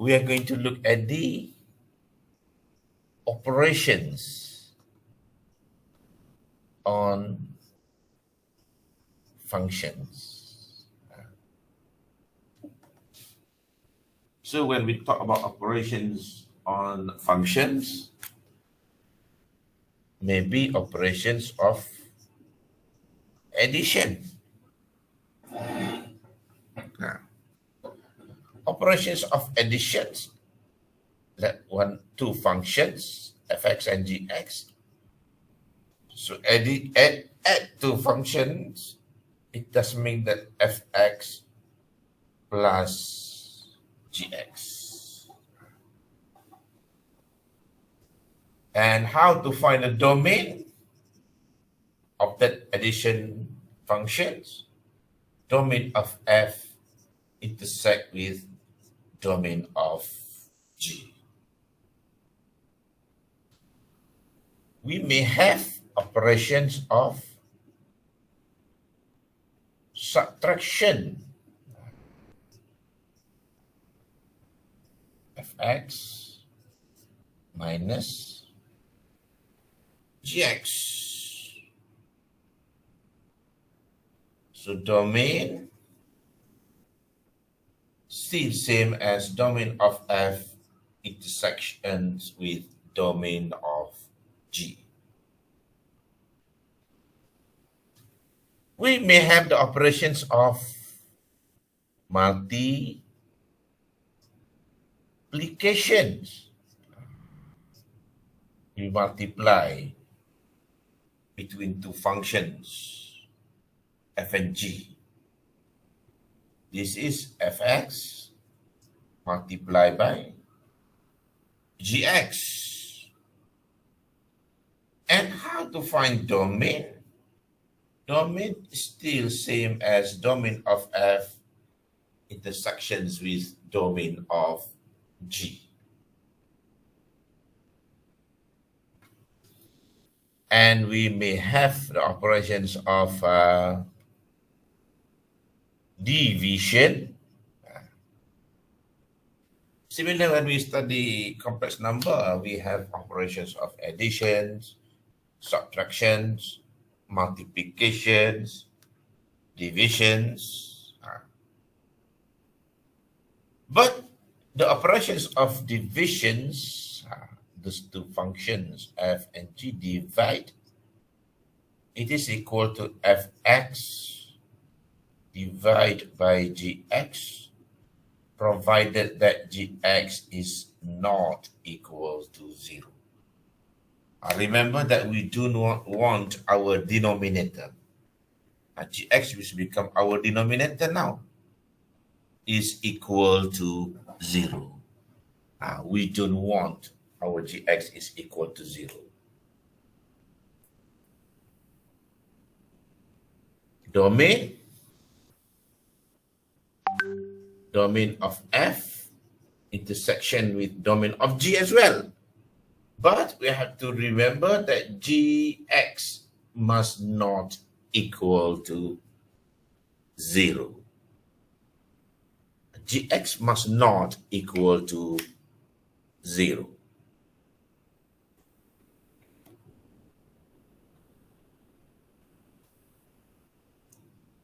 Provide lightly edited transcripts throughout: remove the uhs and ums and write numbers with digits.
we are going to look at the operations on functions. So when we talk about operations on functions, maybe operations of addition. Operations of additions, that two functions, fx and gx. So add two functions, it does mean that fx plus gx. And how to find the domain of that addition functions? Domain of f intersect with domain of G. We may have operations of subtraction. Fx minus Gx. So domain still same as domain of f intersections with domain of G. We may have the operations of multiplications. We multiply between two functions, f and g. This is fx multiplied by gx. And how to find domain? Domain is still same as domain of f intersections with domain of g. And we may have the operations of division. Similar, when we study complex number, we have operations of additions, subtractions, multiplications, divisions. But the operations of divisions, those two functions, f and g, divide, it is equal to fx divided by gx, provided that gx is not equal to 0. Remember that we do not want our denominator. Gx, which become our denominator now, is equal to 0. We don't want our gx is equal to 0. Domain of f intersection with domain of g as well. But we have to remember that gx must not equal to 0. Gx must not equal to 0.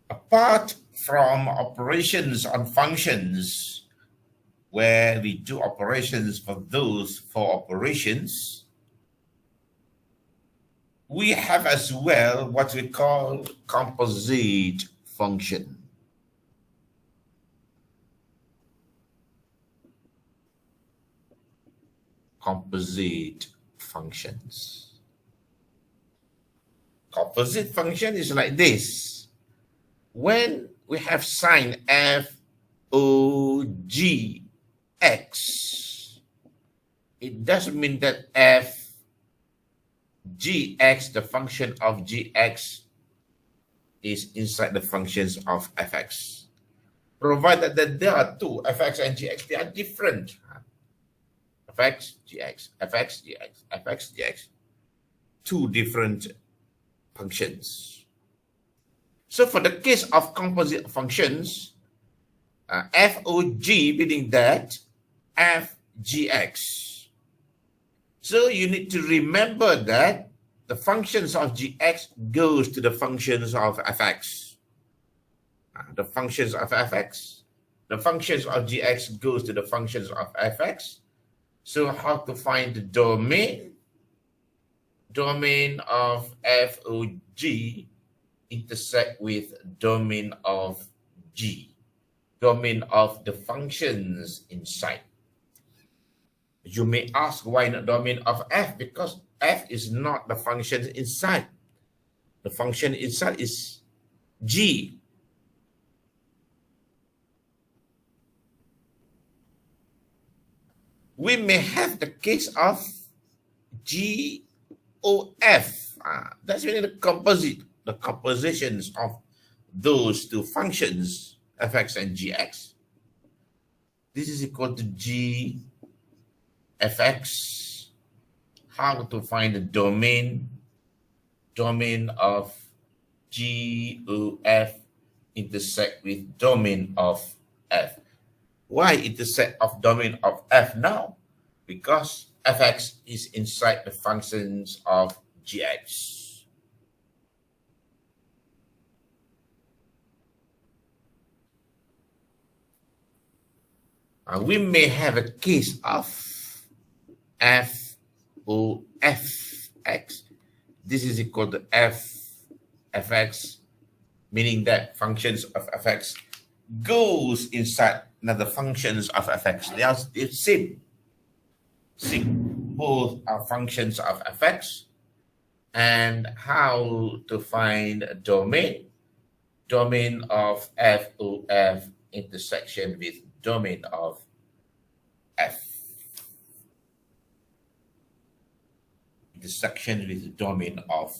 Apart from operations on functions, where we do operations for those four operations, we have as well what we call composite function. Composite functions. Composite function is like this. When we have sign f o g x, it doesn't mean that f gx, the function of gx, is inside the functions of fx. Provided that there are two, fx and gx, they are different. Fx, gx, fx, gx, fx, gx. Two different functions. So for the case of composite functions, FOG, meaning that fgx. So you need to remember that the functions of gx goes to the functions of fx. The functions of fx, the functions of gx goes to the functions of fx. So how to find the domain? Domain of fog intersect with domain of g, domain of the functions inside. You may ask why not domain of f? Because f is not the function inside. The function inside is g. We may have the case of GOF. That's really the compositions of those two functions, fx and gx. This is equal to g fx. How to find the domain? Domain of GOF intersect with domain of f. Why intersect of domain of f now? Because fx is inside the functions of gx. We may have a case of fx. This is equal to fx, meaning that functions of fx goes inside another functions of fx. They are same. Both are functions of fx. And how to find a domain? Domain of FOF intersection with domain of f. Intersection with domain of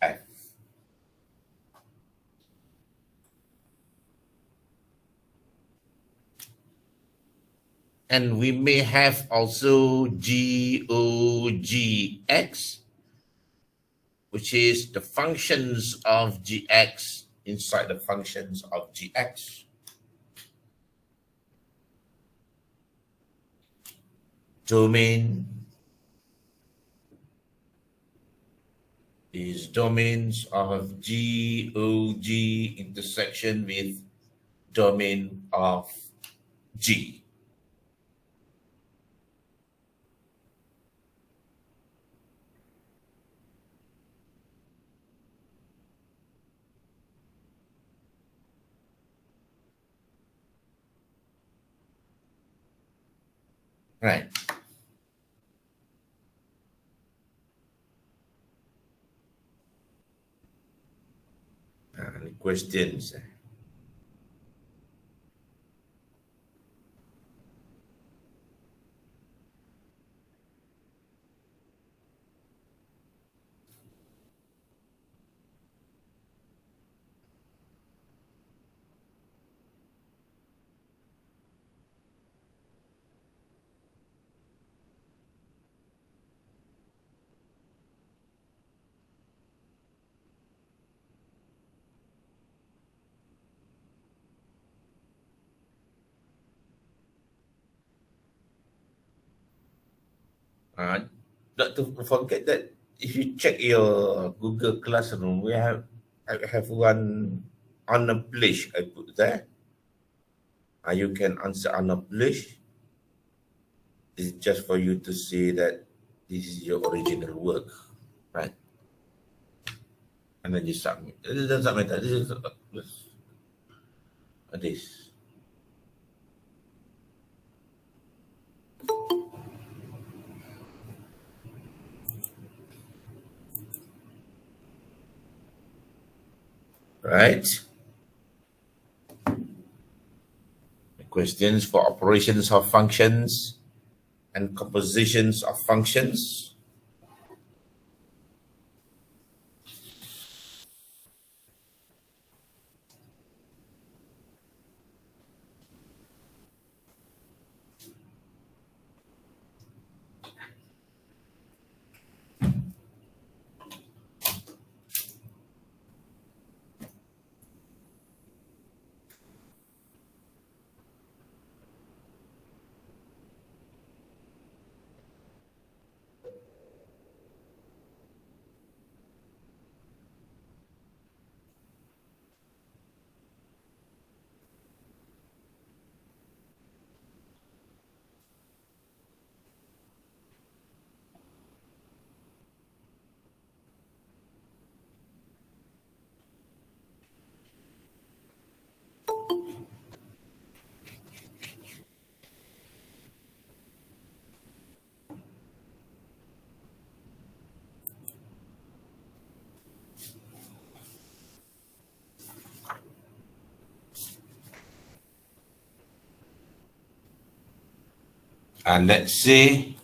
f. And we may have also GOGX, which is the functions of gx inside the functions of gx. Domain is domains of GOG intersection with domain of G. Right. Any questions? Not to forget that if you check your Google Classroom, we have I have one unpublished I put there. You can answer unpublished. It's just for you to see that this is your original work, right? And then you submit. This is submit. This is this. Right? Questions for operations of functions and compositions of functions. And let's say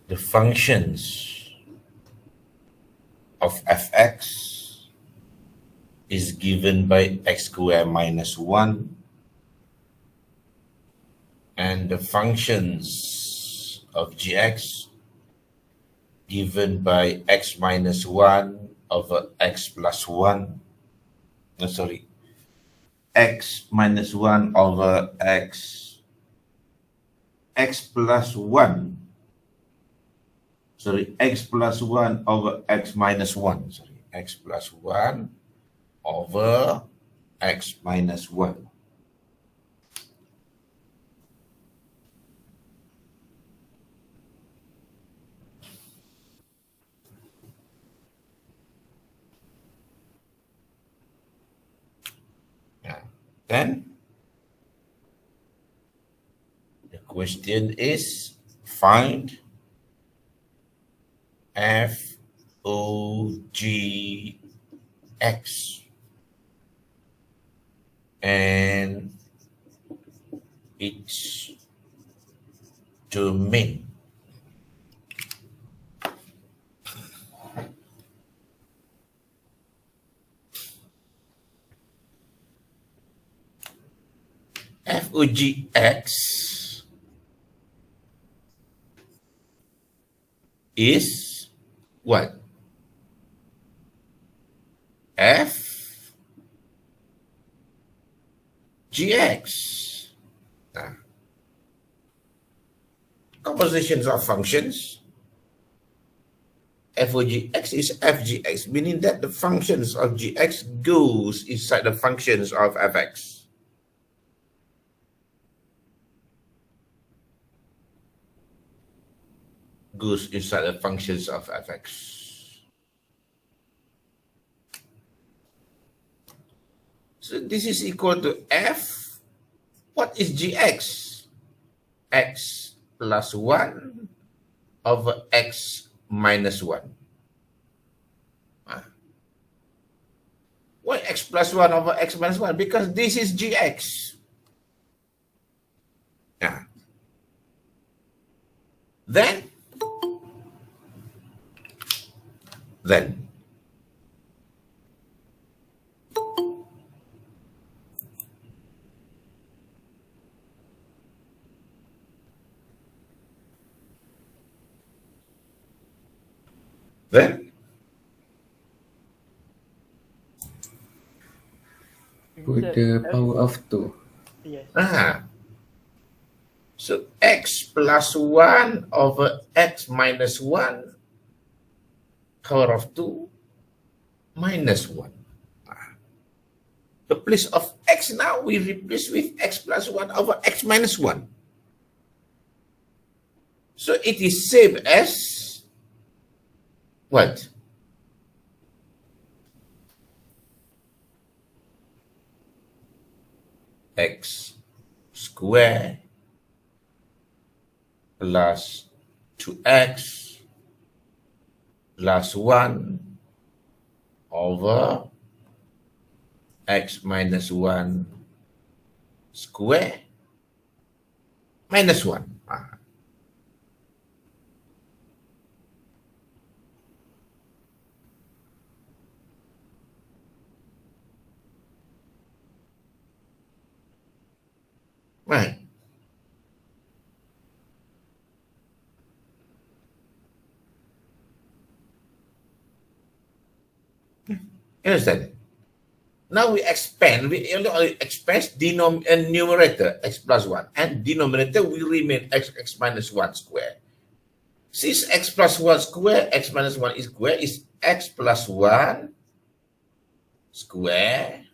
the functions of fx is given by x squared minus 1, and the functions of gx given by x minus 1 over x plus 1. No, sorry, x minus 1 over x plus 1. Sorry, x plus 1 over x minus 1. Sorry, x plus 1 over x minus 1. Yeah. Then the question is find f o g x and its domain. F O G X is what? F G X. Compositions of functions. F O G X is F G X, meaning that the functions of G X goes inside the functions of F X. Goes inside the functions of F X. So this is equal to F. What is G X? X plus 1 over x minus 1. Why x plus 1 over x minus 1? Because this is Gx. Yeah. Then put the power of 2. Yes. So x plus 1 over x minus 1 power of 2 minus 1. The place of x now we replace with x plus 1 over x minus 1. So it is same as what? X square plus 2x plus 1 over x minus 1 square minus 1. Right. Understand? Now we expand, we only express numerator x plus 1 and denominator will remain x minus 1 square. Since x plus 1 square, x minus 1 is square is x plus 1 square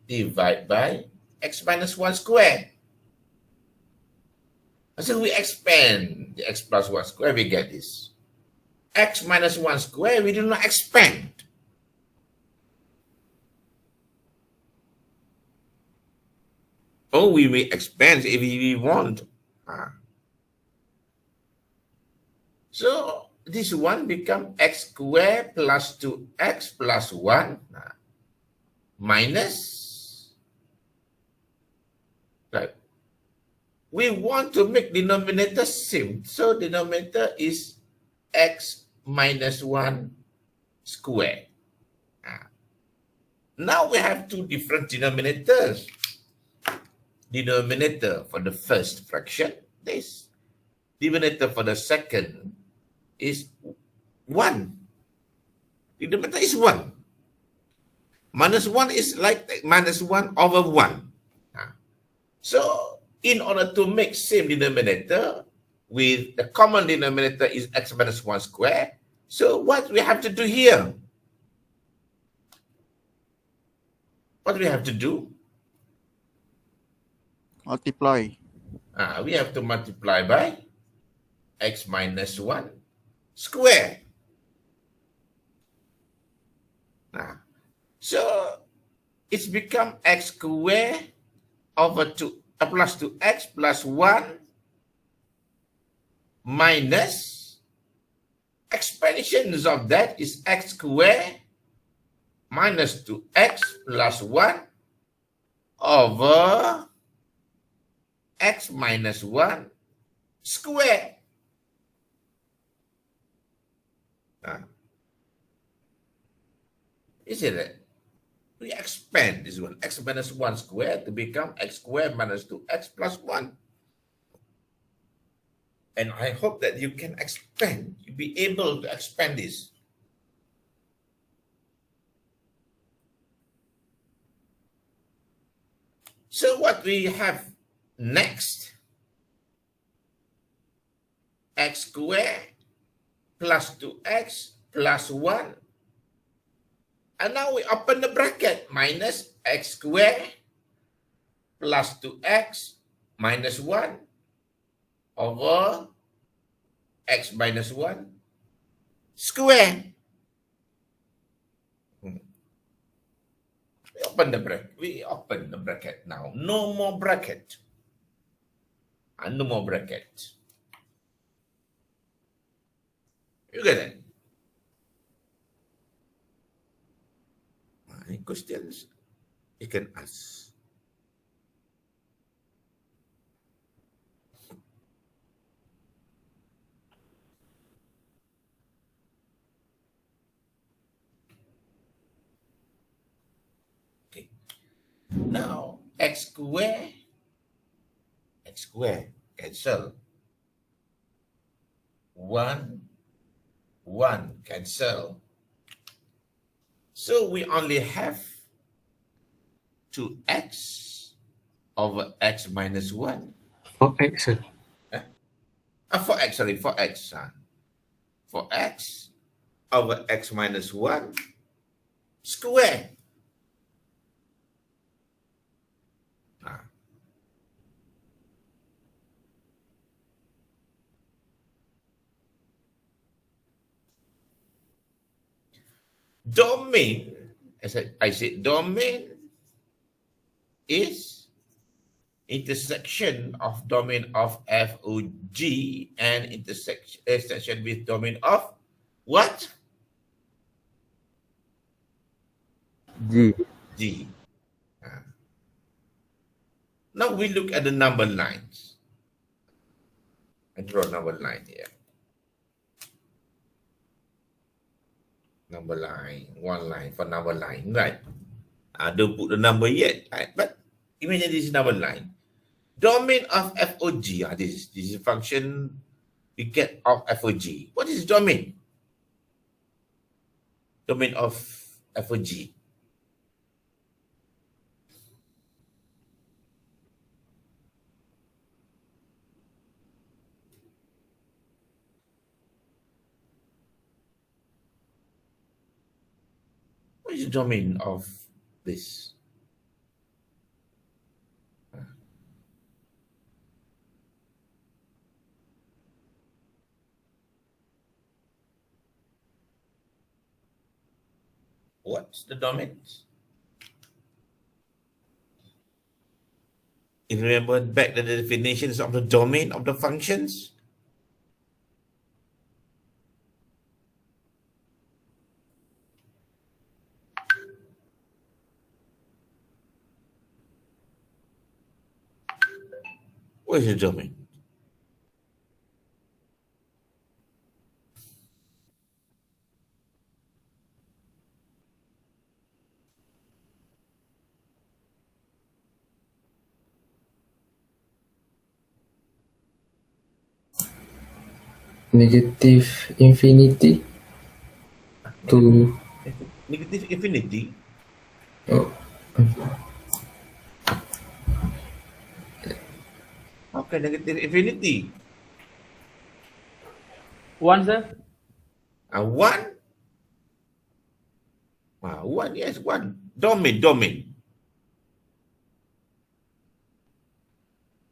divided by x minus 1 square. So we expand the x plus 1 square, we get this. X minus 1 square, we do not expand. Oh, we may expand if we want. So this one become x squared plus 2x plus 1 minus, right? we want to make denominator same. So denominator is x minus 1 square. Now we have two different denominators. Denominator for the first fraction, this. Denominator for the second is 1. Denominator is 1. Minus 1 is like minus 1 over 1. So in order to make same denominator with the common denominator is x minus 1 square. So what we have to do here? What do we have to do? Multiply. We have to multiply by x minus 1 square. So it's become x square over 2 plus 2x plus 1 minus expansions of that is x square minus 2x plus 1 over x minus 1 square. Isn't it? We expand this one, x minus 1 square to become x square minus 2x plus 1. And I hope that you can expand, you'll be able to expand this. So what we have next, x square plus 2x plus 1. And now we open the bracket, minus x square plus 2x minus 1 over x minus 1 square. We open the bracket. We open the bracket now. No more bracket. No more bracket. You get it? Any questions you can ask? Okay. Now x square cancel. 1 cancel. So we only have 2x over x minus 1. 4x, sir. 4x, sorry, 4x. 4x over x minus 1 square. Domain, as I said, domain is intersection of domain of FOG and intersection with domain of what? G. G. Now we look at the number lines. I draw a number line here. Number line, one line for number line, right? Don't put the number yet, right? But imagine this is number line. Domain of FOG, this is a function we get of FOG. What is domain? Domain of FOG. What is the domain of this? What's the domain? If you remember back the definitions of the domain of the functions, What is the domain? Negative infinity to Negative infinity. oh, How can negative infinity? One, sir. One? One, yes, one. Domain, domain.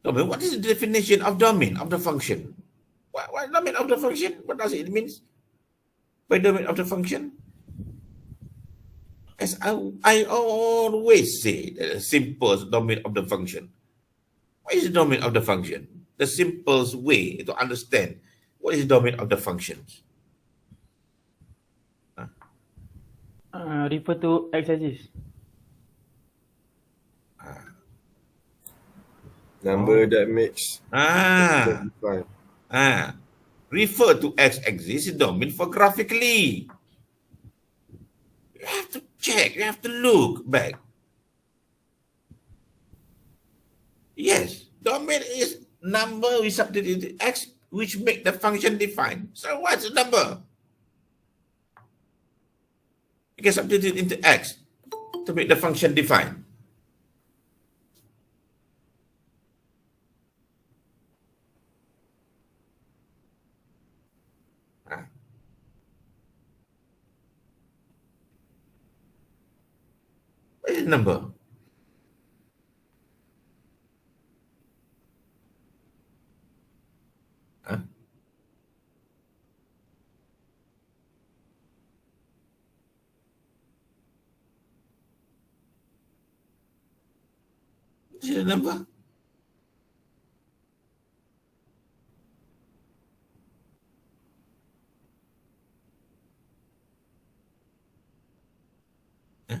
Domain, what is the definition of domain of the function? What domain of the function? What does it mean by domain of the function? As I always say, the simple domain of the function. What is the domain of the function? The simplest way to understand what is the domain of the functions. Refer to X axis. Number that makes Ah, fine. refer to x-axis is domain for graphically. You have to check, you have to look back. Yes, domain is number we substitute into x, which make the function defined. So what's the number? You can substitute into x to make the function defined. What is the number? Huh? What is the number? Huh?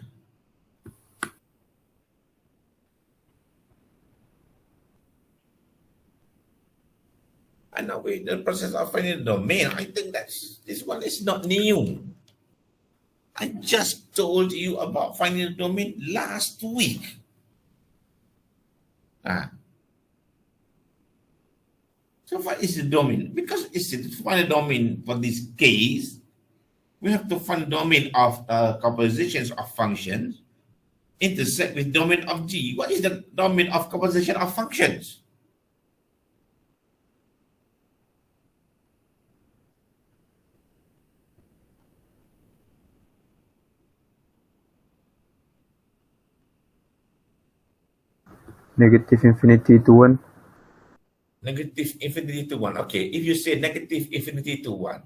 I know we the process of finding the domain. I think this one is not new. I just told you about finding the domain last week. So what is the domain? Because it's to find a domain for this case, we have to find domain of compositions of functions intersect with domain of G. What is the domain of composition of functions? negative infinity to 1. Negative infinity to 1. Okay, if you say negative infinity to 1,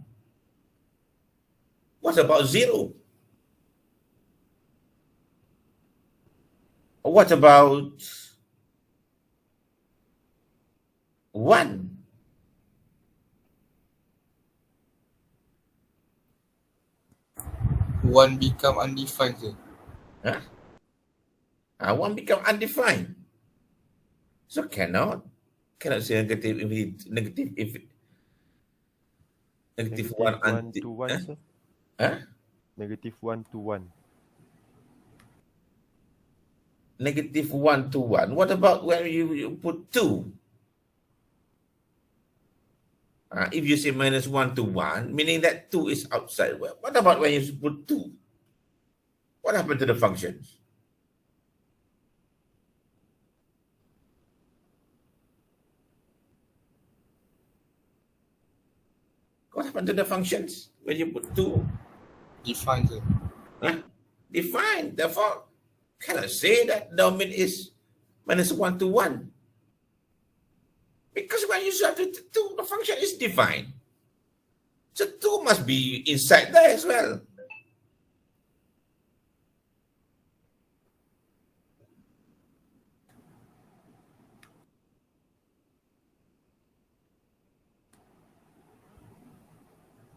what about 0? What about 1? One become undefined, sir. Huh? 1 become undefined. So cannot say negative infinity, negative 1 1 to 1, huh? sir. Huh? Negative 1 to 1. Negative 1 to 1. What about when you put 2? If you say minus 1 to 1, meaning that 2 is outside. Well, what about when you put 2? What happened to the functions? What happened to the functions when you put 2? Defined, sir. Defined. Therefore, cannot say that domain is minus 1 to 1. Because when you substitute 2, the function is defined. So 2 must be inside there as well.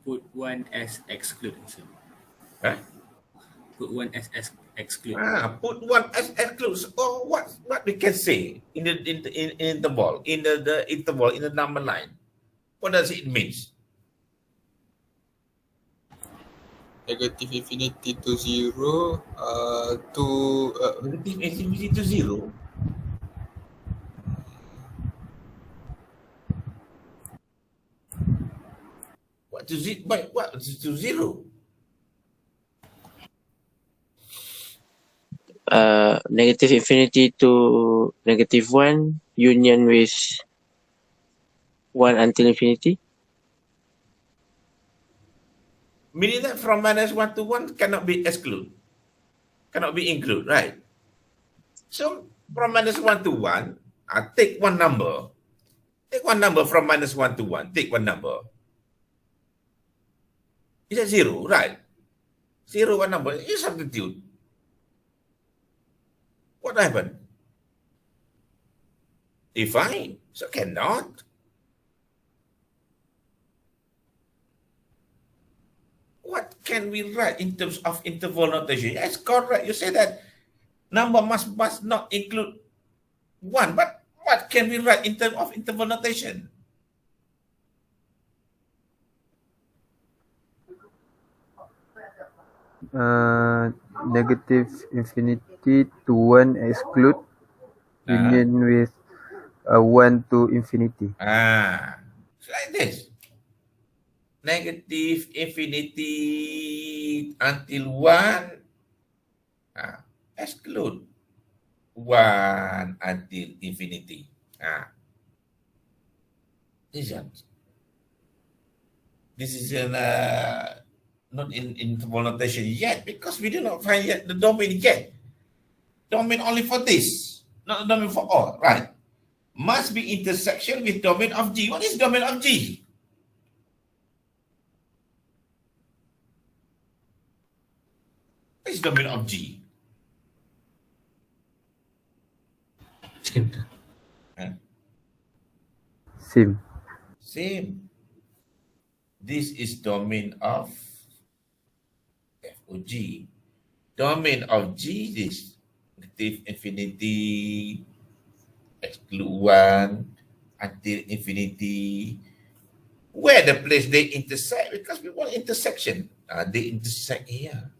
Put one as excluded, sir. Huh? Put one as Exclude. Put one as excludes. Or what we can say in the interval, in the interval, in the number line. What does it mean? Negative infinity to 0. To Negative infinity to 0. What to zero? What to 0? Negative infinity to negative 1 union with 1 until infinity. Meaning that from -1 to 1 cannot be exclude, cannot be include, right? So from -1 to 1, take one number. Take one number from -1 to 1. Take one number. Is that 0, right? 0, one number. You substitute. What happened? Define. So cannot. What can we write in terms of interval notation? Yes, correct. You say that number must not include 1, but what can we write in terms of interval notation? Negative infinity to 1 exclude union with 1 to infinity. It's like this. Negative infinity until 1, exclude 1 until infinity. This is not in interval notation yet, because we do not find yet the domain yet. Domain only for this, not the domain for all, right? Must be intersection with domain of G. What is domain of G? What is domain of G? Same. This is domain of F or G. Domain of G is negative infinity, exclude 1 until infinity. Where the place they intersect? Because we want intersection. They intersect here.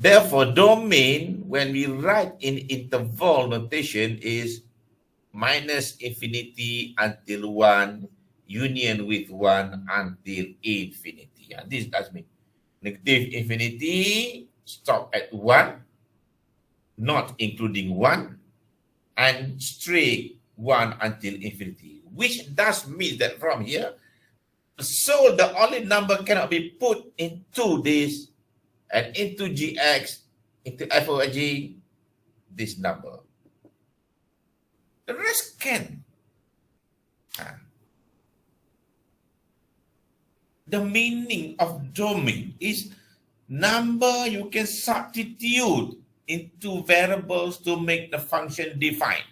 Therefore, domain, when we write in interval notation, is minus infinity until 1, union with 1 until infinity. This does mean negative infinity, stop at 1, not including 1, and straight 1 until infinity, which does mean that from here, so the only number cannot be put into this and into gx, into f over g, this number. The rest can. The meaning of domain is number you can substitute into variables to make the function define.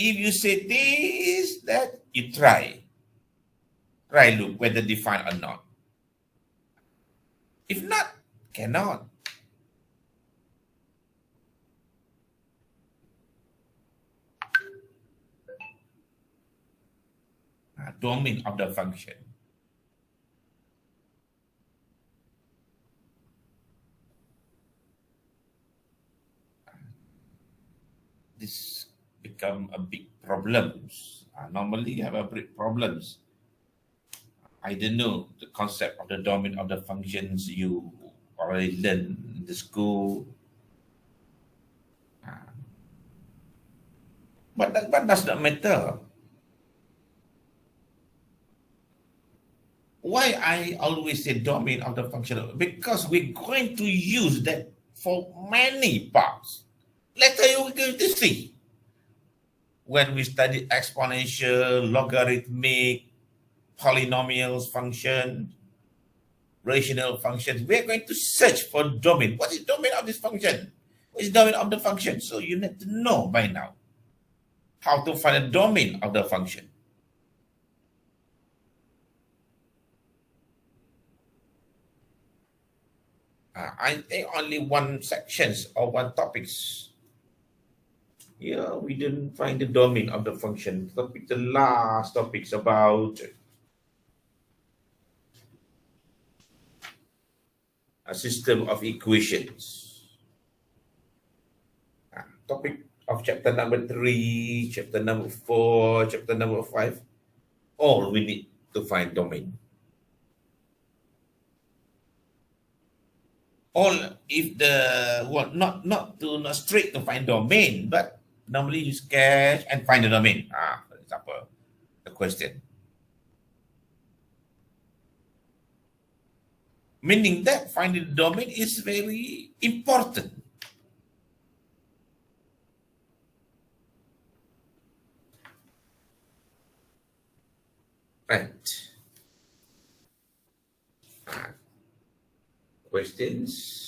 If you say this, that, you try. Try look whether define or not. If not, cannot. Domain of the function. This become a big problems. Normally you have a big problems. I don't know the concept of the domain of the functions you already learned in the school. But that does not matter. Why I always say domain of the function? Because we're going to use that for many parts. Later you're going to see. When we study exponential, logarithmic, polynomials function, rational functions, we're going to search for domain. What is domain of this function? What is domain of the function? So you need to know by now. how to find a domain of the function. I think only one sections or one topics. Yeah, we didn't find the domain of the function. The last topics about a system of equations. Topic of chapter number 3, chapter number 4, chapter number 5. All we need to find domain. All if the well, not straight to find domain, but normally you sketch and find the domain. For example, the question. Meaning that finding the domain is very important. Right. Questions?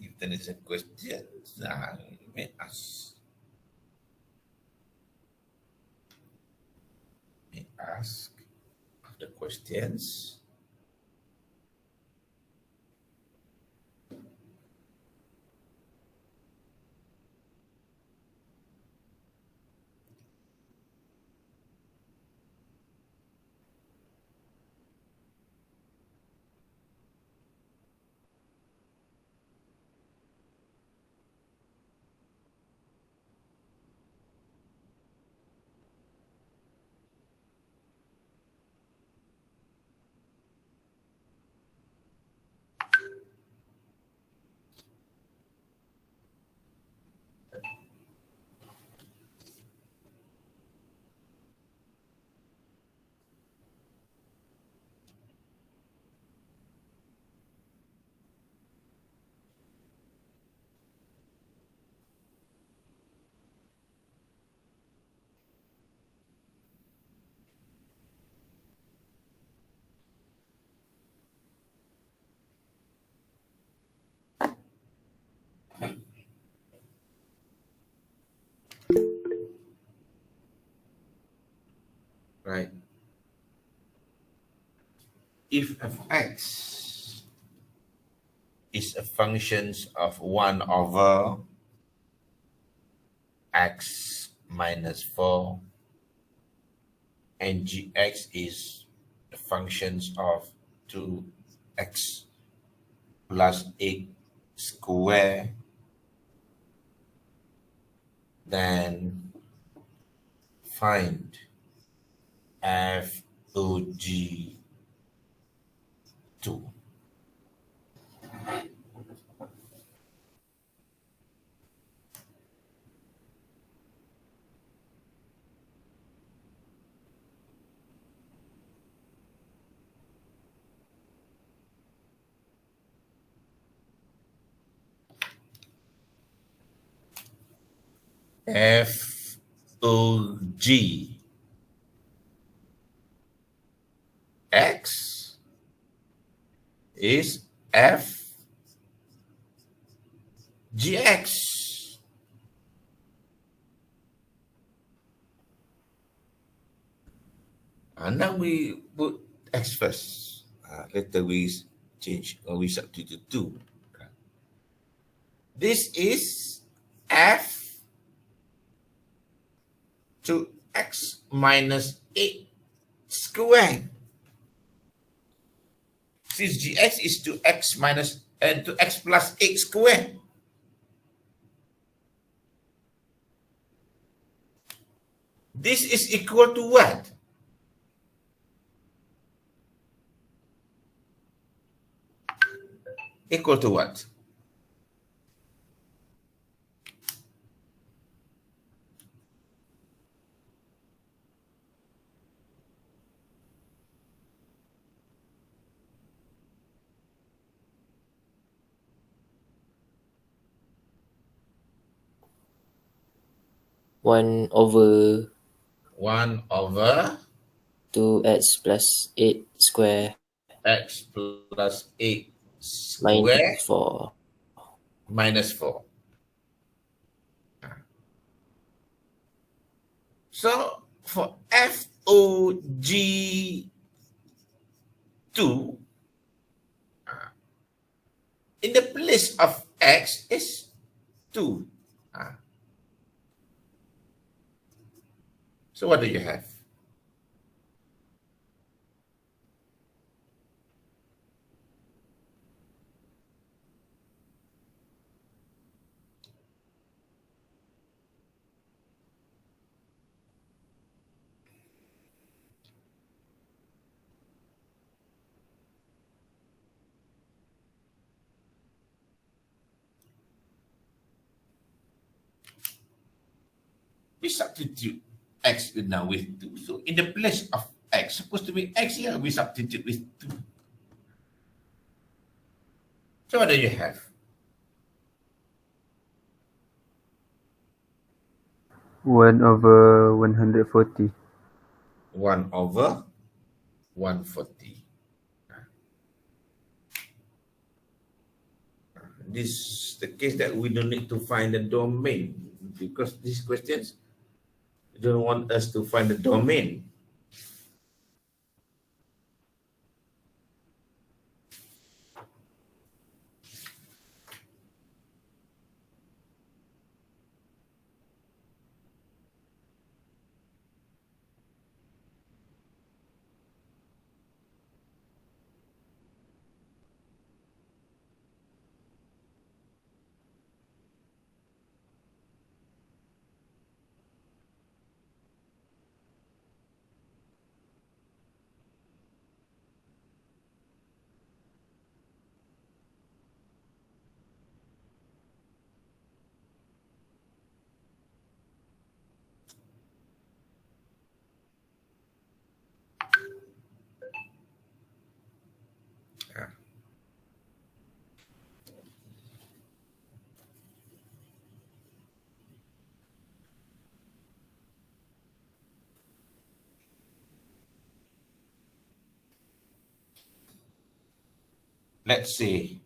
If there is a question, you may ask. May ask the questions. if f(x) is a function of 1 over x minus 4 and gx is the functions of 2x plus 8 square, then find FOG2. FOG x is FGX. Now we put x first. Later we change or we substitute 2. This is f to x minus 8 squared. Since gx is to x minus to x plus 8 squared. This is equal to what? Equal to what? One over 1 over 2x plus 8 square x plus 8 square minus 4. minus 4. So for FOG2, in the place of x is 2. So what do you have? We substitute x now with 2. So in the place of x, supposed to be x here, we substitute with 2. So what do you have? 1 over 140. 1 over 140. This is the case that we don't need to find the domain, because these questions don't want us to find the domain. Let's say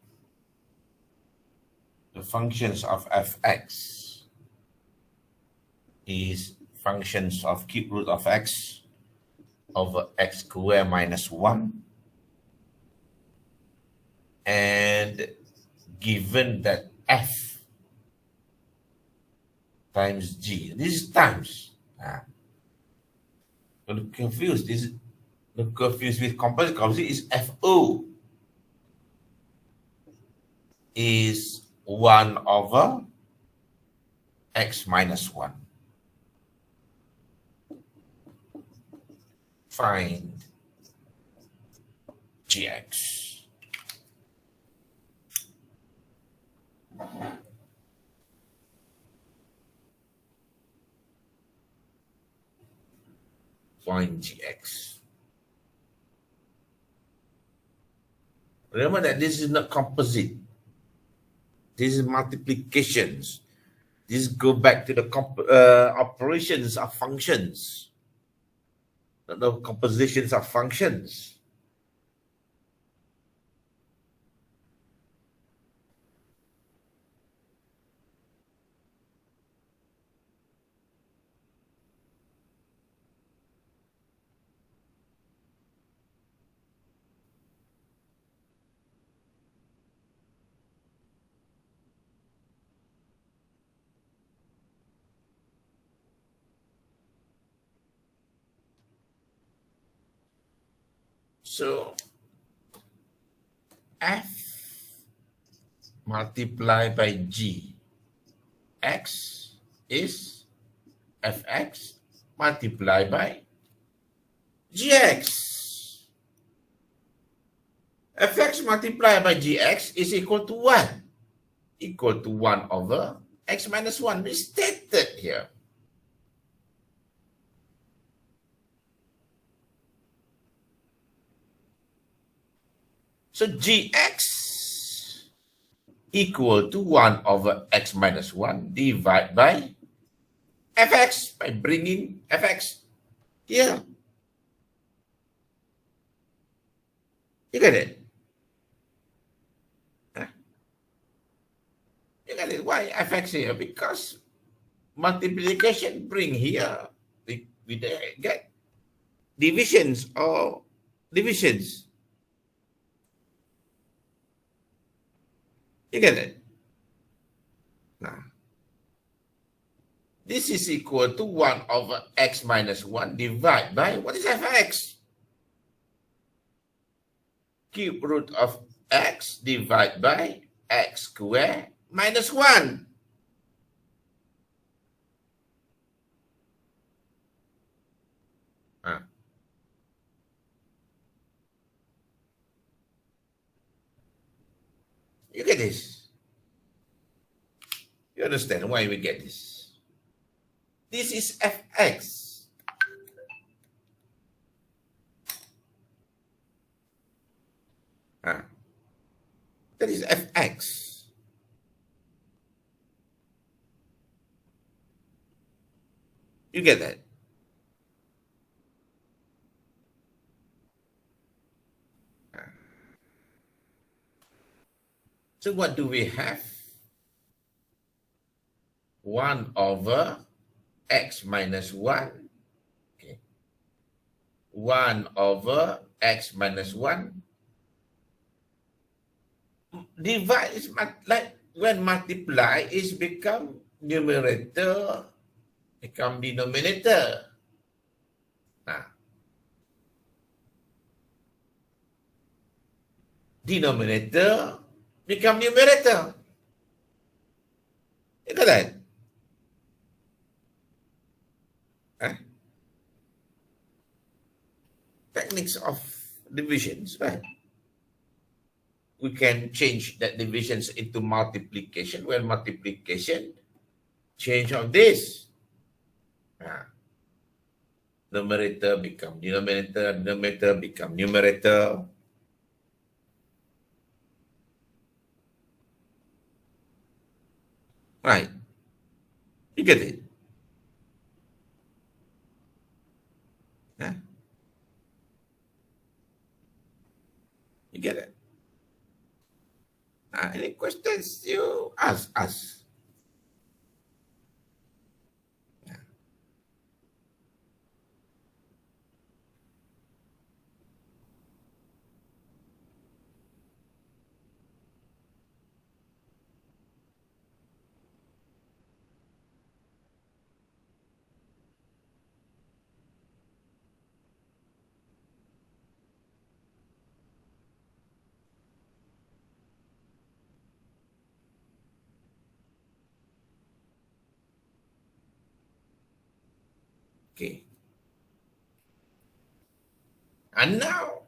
the functions of fx is functions of cube root of x over x square minus 1 And given that f times g, this is times. Don't confuse this. Don't confuse with composite. Composite is FO is 1 over x minus 1. Find gx. Find gx. Remember that this is not composite. This is multiplications. This go back to the operations of functions, not the compositions of functions. So f multiplied by g x is fx multiplied by gx. Fx multiplied by gx is equal to 1. Equal to 1 over x minus 1. We stated here. So gx equal to 1 over x minus 1 divided by fx, by bringing fx here. You get it? Huh? You get it? Why fx here? Because multiplication bring here, we get divisions or divisions. You get it? Now, this is equal to 1 over x minus 1 divided by, what is fx? Cube root of x divided by x squared minus 1. You get this? You understand why we get this? This is fx. That is fx. You get that? So what do we have? 1 over x minus 1. Okay. 1 over x minus 1. Divide is like when multiply is become numerator, become denominator. Nah. Denominator become numerator. You got that? Techniques of divisions, right? We can change that divisions into multiplication. When multiplication, change of this. Numerator become denominator, denominator become numerator. Right. You get it? Huh? You get it? Any questions you ask us? Okay. And now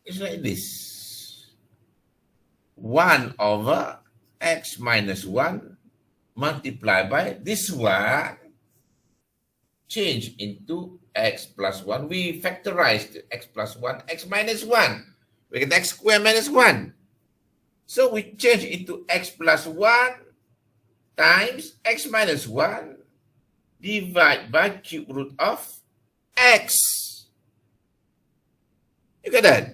it's like this. 1 over x minus 1 multiplied by this one change into x plus 1. We factorized x plus 1, x minus 1. We get x squared minus 1. So we change into x plus 1 times x minus 1 divided by cube root of x. You get that?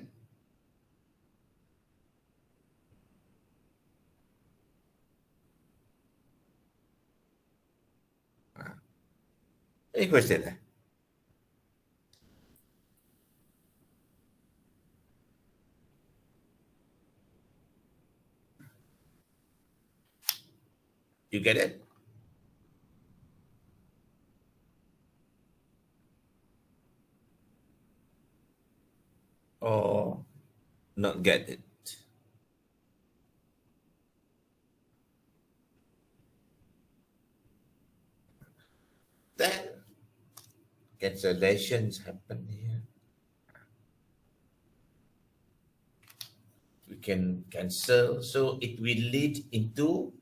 Any question? You get it? Or not get it? Then cancellations happen here. We can cancel, so it will lead into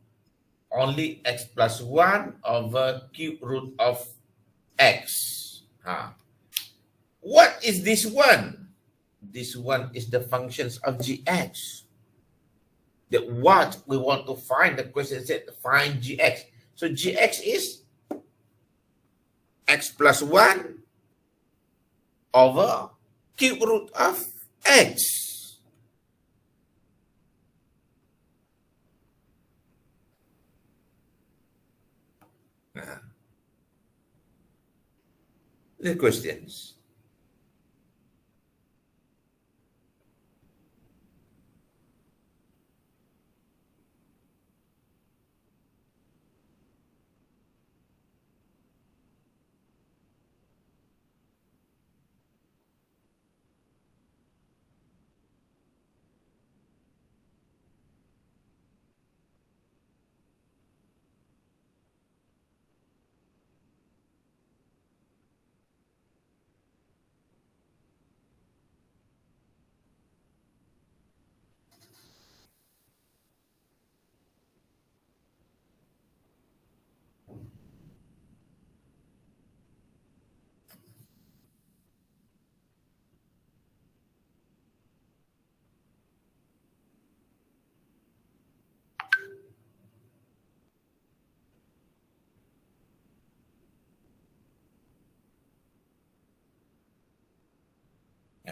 only x plus 1 over cube root of x. What is this one? This one is the functions of gx. That what we want to find, the question said find gx. So gx is x plus 1 over cube root of x. The questions.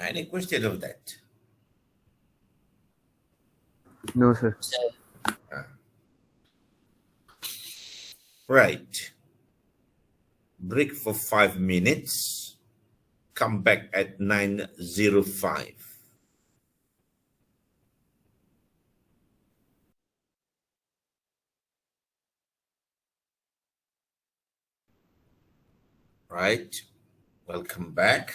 Any question of that? No, sir. Right. Break for 5 minutes. Come back at 9:05. Right. Welcome back.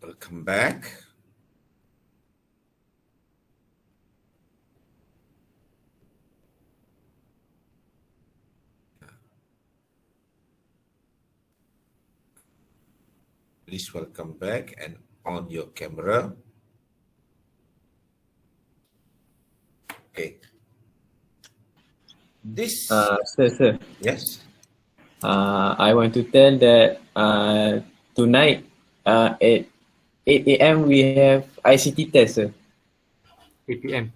Welcome back. Please welcome back and on your camera. Okay. This. Sir. Yes. I want to tell that tonight at 8 a.m. we have ICT test, sir. 8 p.m.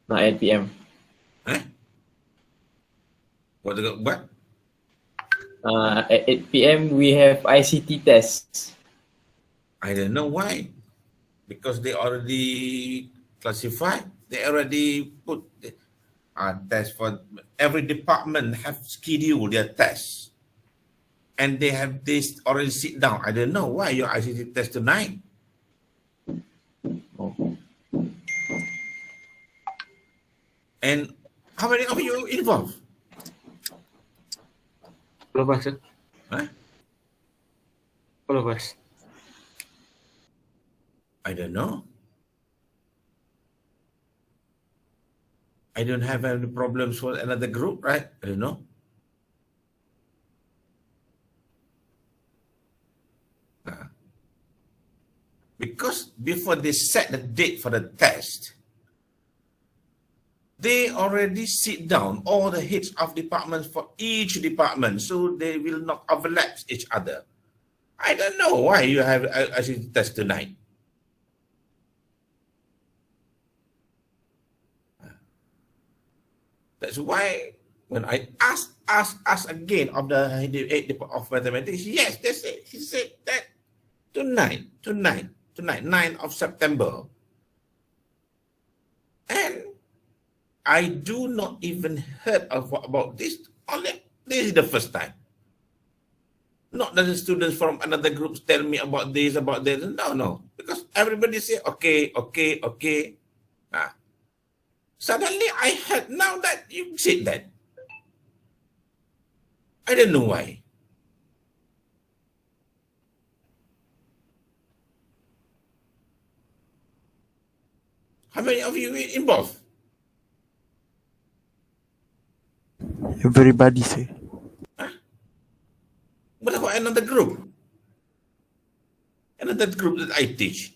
Not 8 p.m. Huh? What? At 8 p.m. we have ICT tests. I don't know why. Because they already classified. They already put the test for every department have scheduled their tests. And they have this already sit down. I don't know why your ICT test tonight. Oh. And how many of you involved? All of us, sir. Huh? All of us. I don't know. I don't have any problems with another group, right? I don't know. Because before they set the date for the test, they already sit down all the heads of departments for each department, so they will not overlap each other. I don't know why you have a test tonight. That's why when I ask again of the head of mathematics, yes, that's it. He said that tonight, 9th of September. And I do not even heard about this. Only this is the first time. Not that the students from another group tell me about this, about that. No. Because everybody say, okay. Suddenly I heard now that you said that. I don't know why. How many of you involved? Everybody, sir. What about another group? Another group that I teach.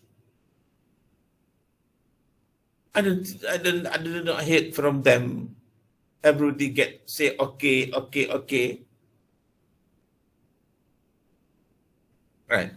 I did not hear from them. Everybody say okay. Right.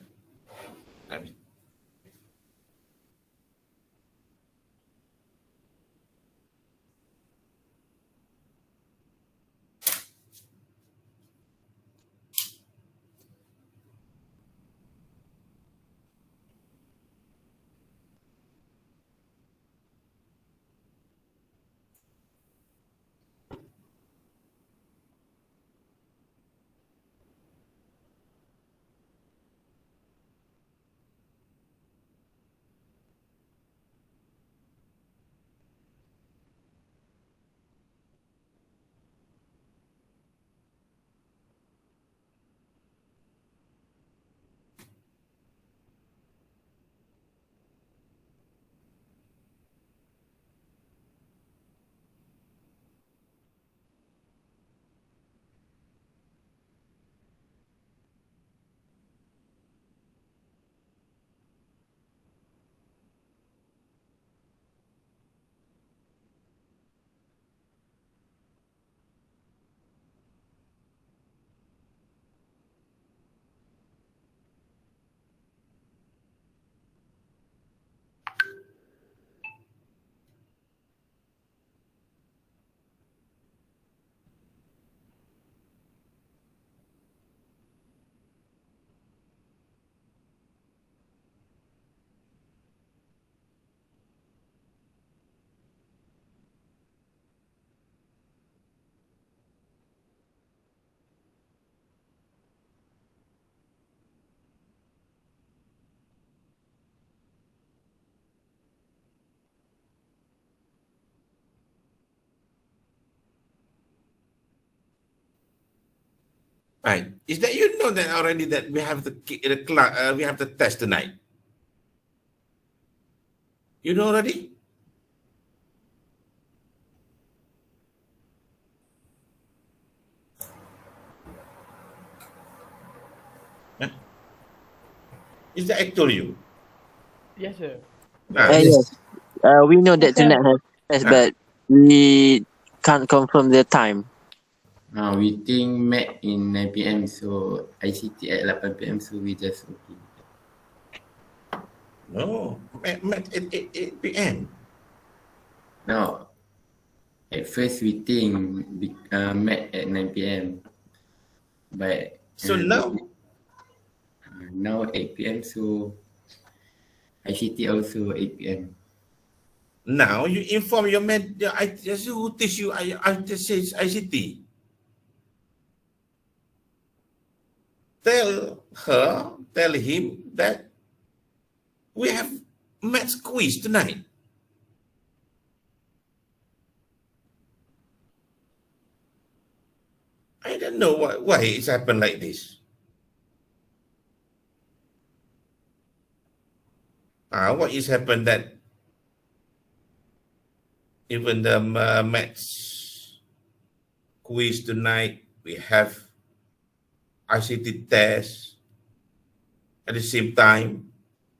Right. Is that you know that already that we have we have the test tonight? You know already? Huh? Is that I told you? Yes, sir. Yes. We know that tonight have test, Ah. but we can't confirm the time. We think Mac in 9 p.m. so ICT at 8 p.m. so we just okay. No, met at 8 p.m. Now, at first we think Mac at 9 p.m. But So now, now 8 p.m. so ICT also 8 p.m. now you inform your who teach you ICT. Tell him that we have maths quiz tonight. I don't know why it's happened like this. What is happened that even the maths quiz tonight, we have ICT test at the same time.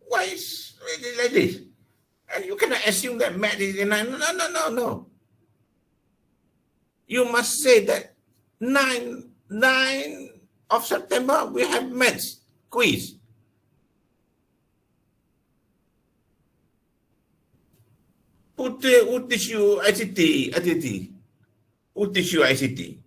Why is it like this? And you cannot assume that math is in 9. No. You must say that 9 of September we have maths quiz. Who teach you ICT? Who teach you ICT?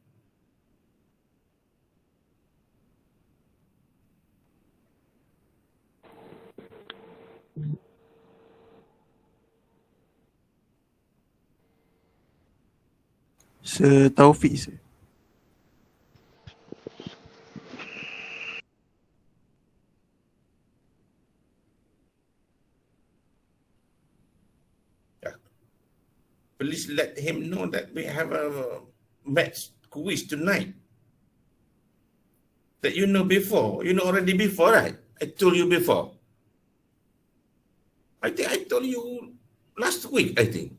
Sir Taufik, sir. Please let him know that we have a maths quiz tonight. That you know before. You know already before, right? I told you before. I think I told you last week, I think.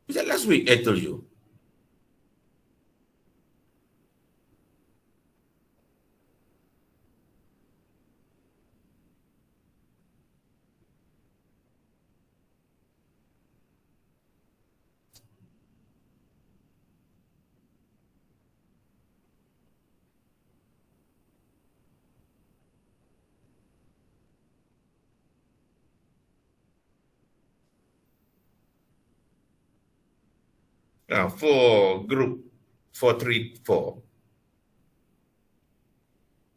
Is that last week I told you? For group 434.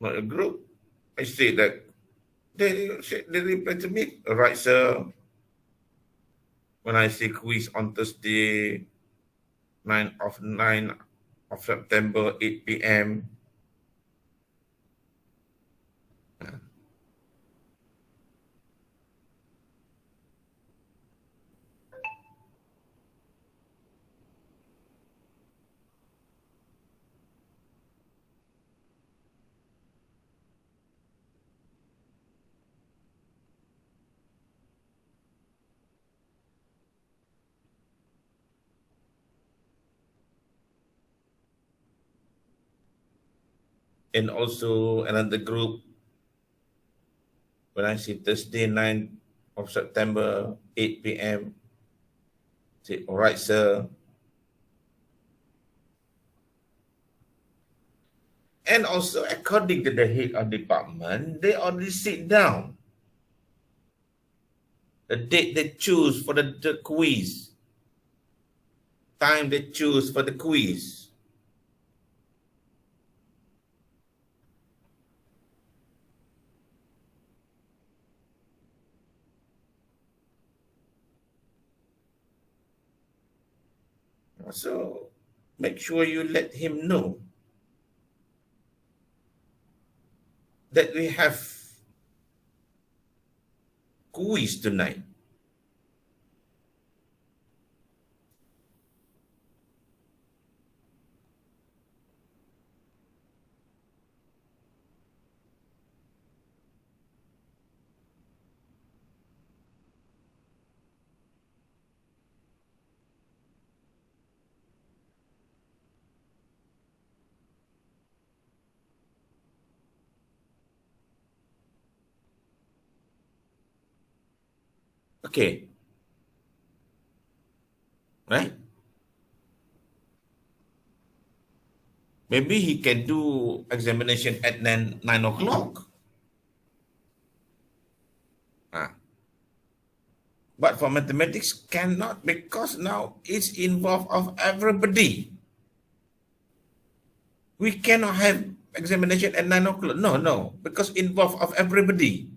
Not a group. I say that they reply to me, right, sir? When I say quiz on Thursday, 9 of September, 8 p.m. And also another group, when I say Thursday, 9 of September, 8 p.m. Say, all right, sir. And also, according to the head of department, they already sit down. The date they choose for the quiz. Time they choose for the quiz. So make sure you let him know that we have quiz tonight. Okay. Right? Maybe he can do examination at 9 o'clock. But for mathematics, cannot, because now it's involved of everybody. We cannot have examination at 9 o'clock. No, because involved of everybody.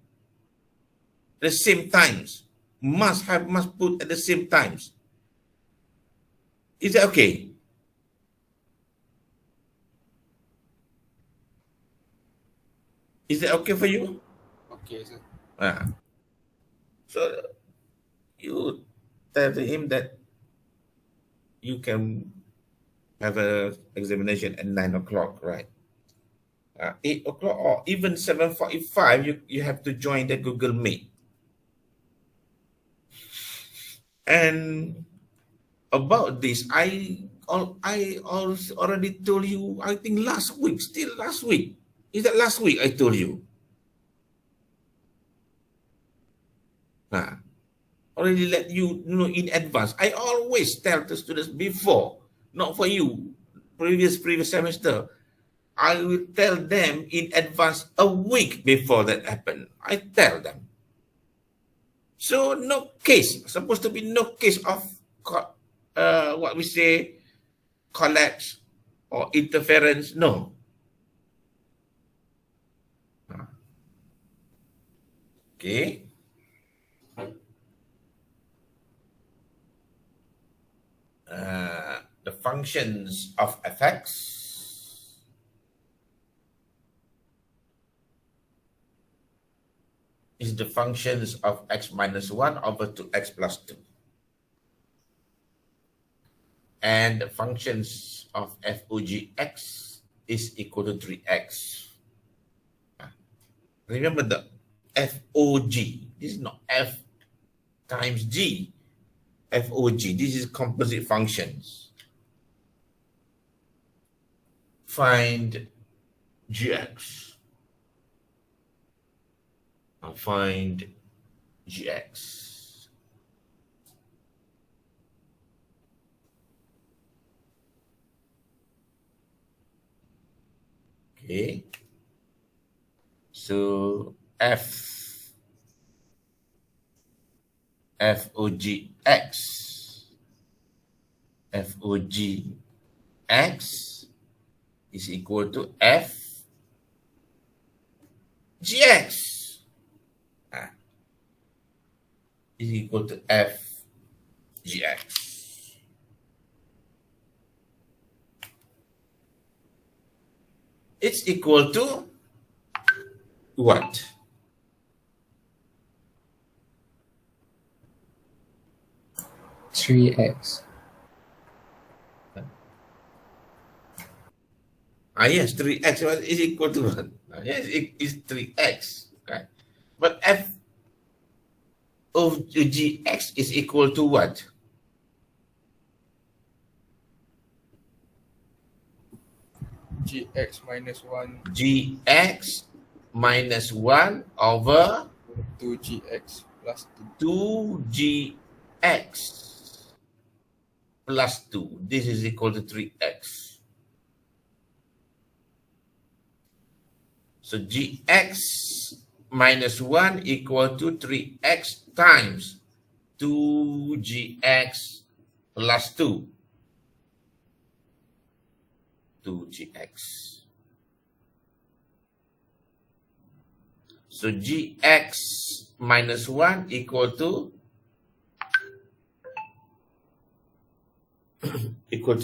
The same times. Must put at the same times. Is that okay? Is that okay for you? Okay, sir. So you tell him that you can have a examination at 9 o'clock, right? 8 o'clock or even 7:45, you have to join the Google Meet. And about this, I also already told you, I think last week, still last week. Is that last week I told you? Already let you know in advance. I always tell the students before, not for you, previous semester. I will tell them in advance a week before that happened. I tell them. So no case, supposed to be no case of what we say collapse or interference. No. Okay. The functions of fx is the functions of x minus 1 over 2x plus 2. And the functions of f o g x is equal to 3x. Remember the f o g. This is not f times g. f o g. This is composite functions. Find gx. Find gx. Okay. So FOGX is equal to FGX. Is equal to FGX. It's equal to what? X. Yes, 3x is equal to what? Yes, it is 3x. Okay. But f of gx is equal to what? Gx minus 1 Gx minus 1 over 2gx plus 2gx plus 2. This is equal to 3x. So gx minus 1 equal to 3x times 2gx plus 2. 2gx. So gx minus 1 equal to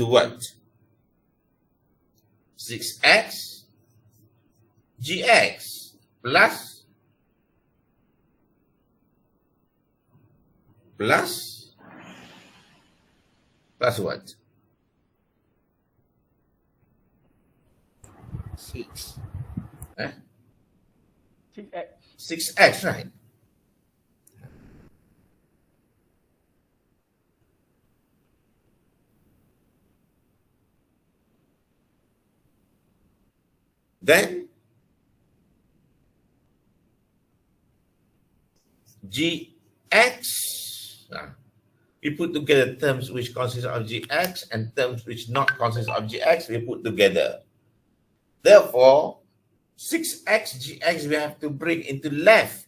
what? 6x gx plus what? 6. 6x. 6x, right? Then gx, we put together terms which consist of gx and terms which not consist of gx, we put together. Therefore, 6x gx we have to bring into left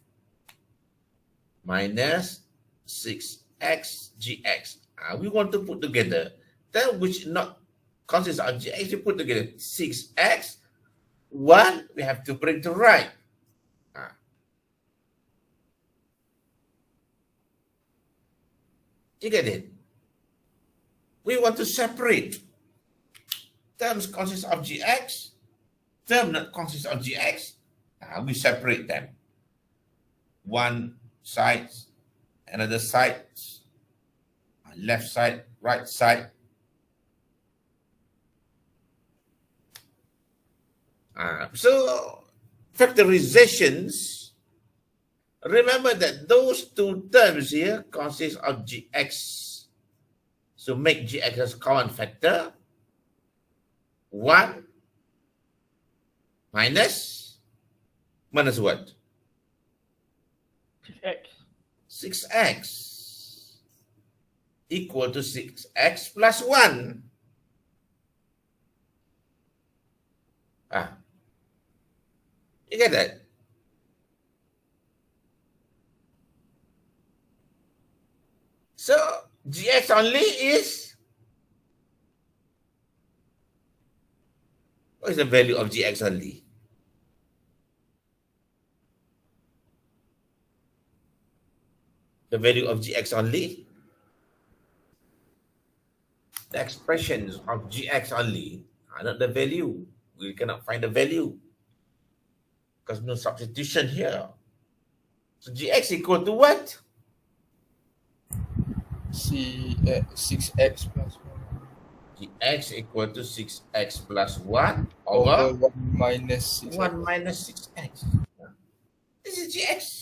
minus 6x gx. We want to put together terms which not consist of gx, we put together 6x. 1 we have to bring to right. You get it? We want to separate terms consist of gx, term not consist of gx. We separate them. One side, another side, left side, right side. So factorizations Remember that those two terms here consist of gx. So make gx as common factor. 1 minus what? 6x. 6x equal to 6x plus 1. You get that? So gx only is, what is the value of gx only? The value of gx only, the expressions of gx only are not the value. We cannot find the value because no substitution here. So gx equal to what? 6x plus 1 Gx equal to 6x plus 1 over over 1 minus 6x. 1 minus 6x. This is gx.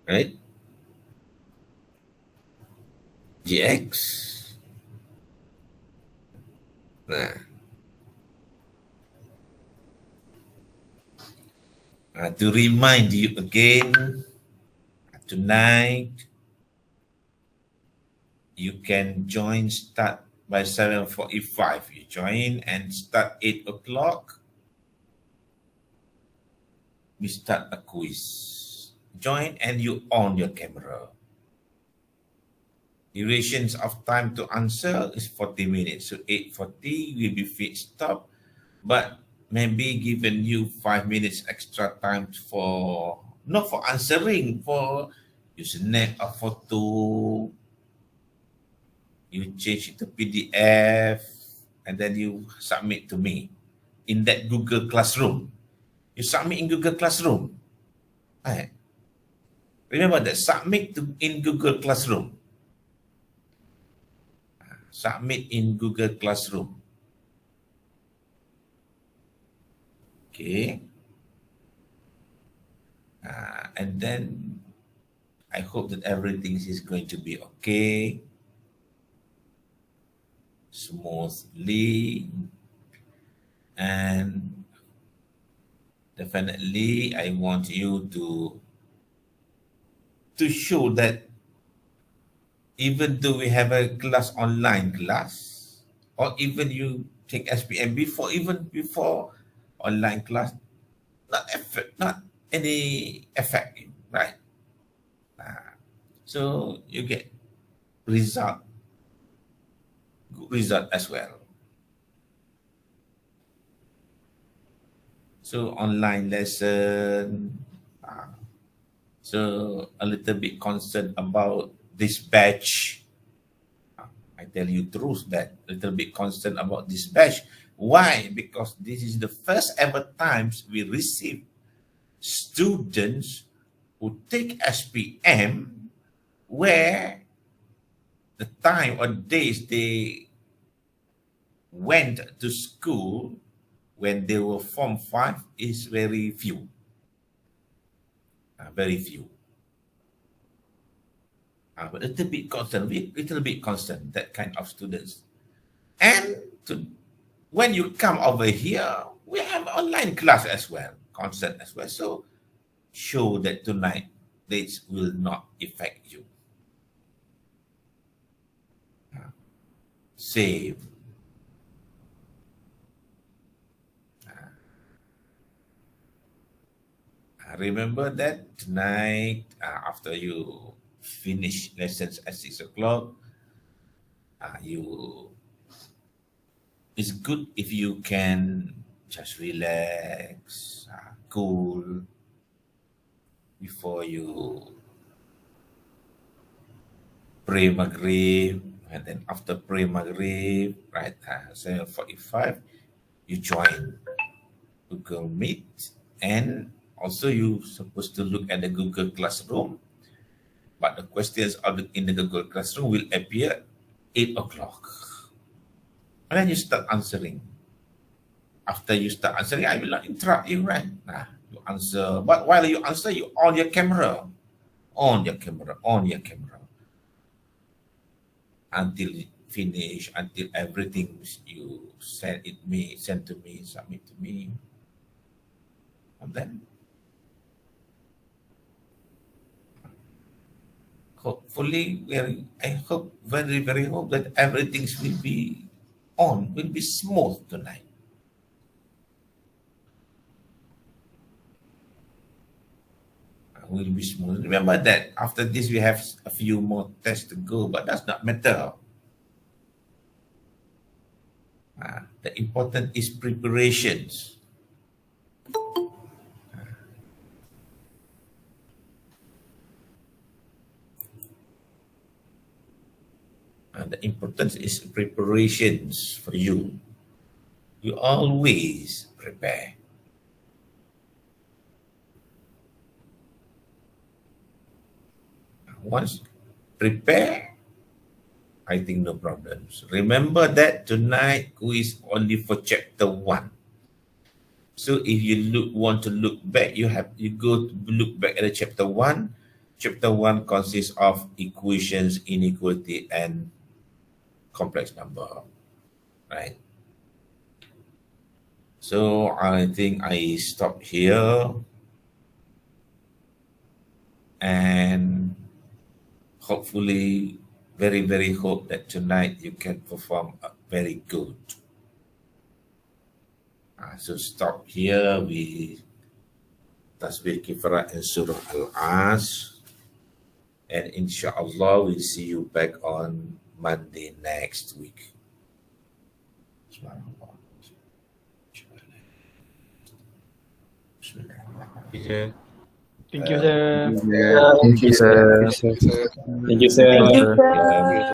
Right? Gx. Nah. To remind you again, tonight you can join start by 7:45. You join and start 8 o'clock. We start a quiz. join and you on your camera. Durations of time to answer is 40 minutes. So 8:40 will be fit stop, but maybe given you 5 minutes extra time for not for answering, for you snap a photo, you change it to PDF, and then you submit to me in that Google Classroom. You submit in Google Classroom. Right. Remember that, submit in Google Classroom. Submit in Google Classroom. Okay. And then I hope that everything is going to be okay, smoothly, and definitely I want you to show that even though we have a class, online class, or even you take SPM before online class, not any effect, right? So you get good result as well. So online lesson, so a little bit concerned about this batch. I tell you truth that a little bit concerned about this batch. Why? Because this is the first ever times we receive students who take SPM where the time or days they went to school when they were Form 5 is very few. Very few. But a little bit concerned, that kind of students. And when you come over here, we have online class as well, concert as well. So show that tonight this will not affect you. Save. Remember that tonight, after you finish lessons at 6 o'clock, it's good if you can just relax, cool, before you pray Maghrib, and then after pray Maghrib, right, 7:45, you join Google Meet, and also you supposed to look at the Google Classroom, but the questions in the Google Classroom will appear 8 o'clock. And then you start answering. After you start answering, I will not interrupt you, right? You answer, but while you answer, you on your camera. On your camera, on your camera. Until it finish, until everything you send to me, submit to me. And then hopefully, I hope, very, very hope that everything will be smooth tonight. Will be smooth. Remember that after this we have a few more tests to go, but that's not matter. The important is preparations. The importance is preparations for you. You always prepare. Once prepare, I think no problems. Remember that tonight quiz only for chapter 1. So if you want to look back, you go to look back at the chapter 1. Chapter 1 consists of equations, inequality, and complex number, right? So I think I stop here, and hopefully, very, very hope that tonight you can perform very good. So stop here. We Tasbih Kifrah and Surah Al-As. And inshallah, we'll see you back on Monday next week. Teacher. Thank you, sir. Thank you, sir. So, Thank you, sir. Thank you, Yeah. sir.